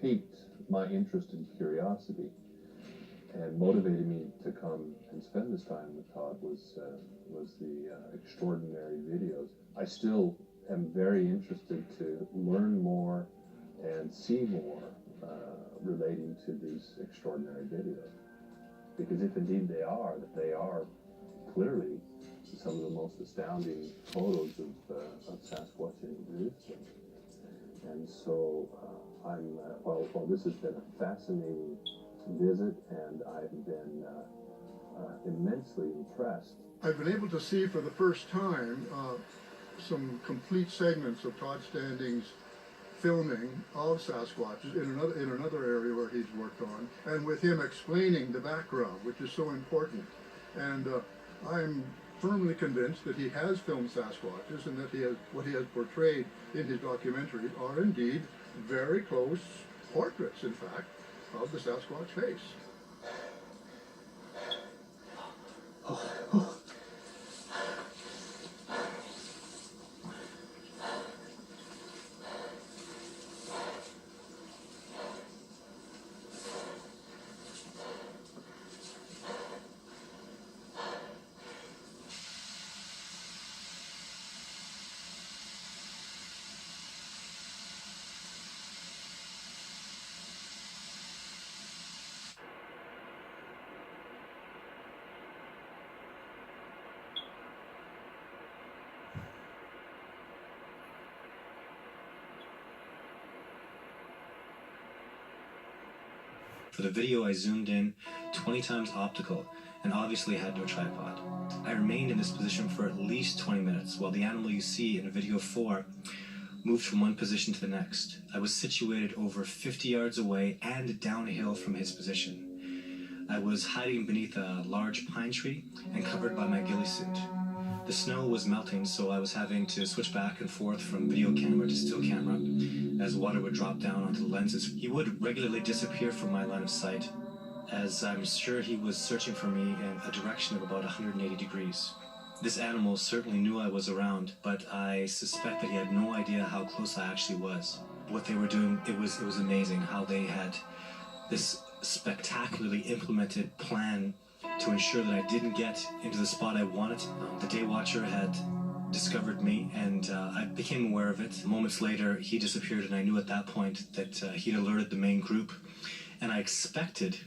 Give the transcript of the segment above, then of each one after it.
piqued my interest and curiosity and motivated me to come and spend this time with Todd was the extraordinary videos. I still am very interested to learn more and see more relating to these extraordinary videos. Because if indeed they are clearly some of the most astounding photos of Sasquatch in existence. And so well, this has been a fascinating visit, and I've been immensely impressed. I've been able to see for the first time some complete segments of Todd Standing's filming of Sasquatch in another area where he's worked on, and with him explaining the background, which is so important. And I'm firmly convinced that he has filmed Sasquatches, and that what he has portrayed in his documentary are indeed very close portraits, in fact, of the Sasquatch face. For the video, I zoomed in 20 times optical and obviously had no tripod. I remained in this position for at least 20 minutes while the animal you see in video 4 moved from one position to the next. I was situated over 50 yards away and downhill from his position. I was hiding beneath a large pine tree and covered by my ghillie suit. The snow was melting, so I was having to switch back and forth from video camera to still camera as water would drop down onto the lenses. He would regularly disappear from my line of sight, as I'm sure he was searching for me in a direction of about 180 degrees. This animal certainly knew I was around, but I suspect that he had no idea how close I actually was. What they were doing, it was amazing how they had this spectacularly implemented plan to ensure that I didn't get into the spot I wanted. The day watcher had discovered me, and I became aware of it. Moments later, he disappeared, and I knew at that point that he'd alerted the main group. And I expected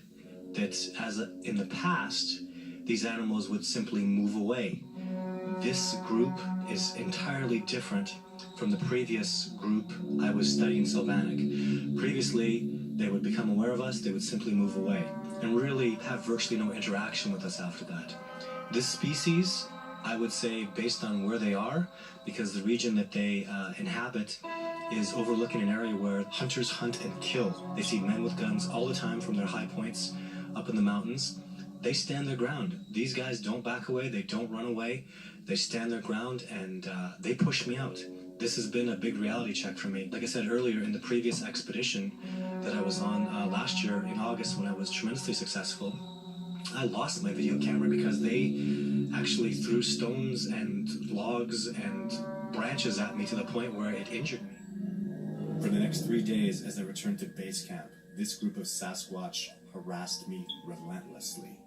that, as in the past, these animals would simply move away. This group is entirely different from the previous group I was studying Sylvanic. Previously, they would become aware of us, they would simply move away, and really have virtually no interaction with us after that. This species, I would say, based on where they are, because the region that they inhabit is overlooking an area where hunters hunt and kill. They see men with guns all the time from their high points up in the mountains. They stand their ground. These guys don't back away, they don't run away, they stand their ground, and they push me out. This has been a big reality check for me. Like I said earlier, in the previous expedition that I was on last year in August, when I was tremendously successful, I lost my video camera because they actually threw stones and logs and branches at me to the point where it injured me. For the next 3 days, as I returned to base camp, this group of Sasquatch harassed me relentlessly.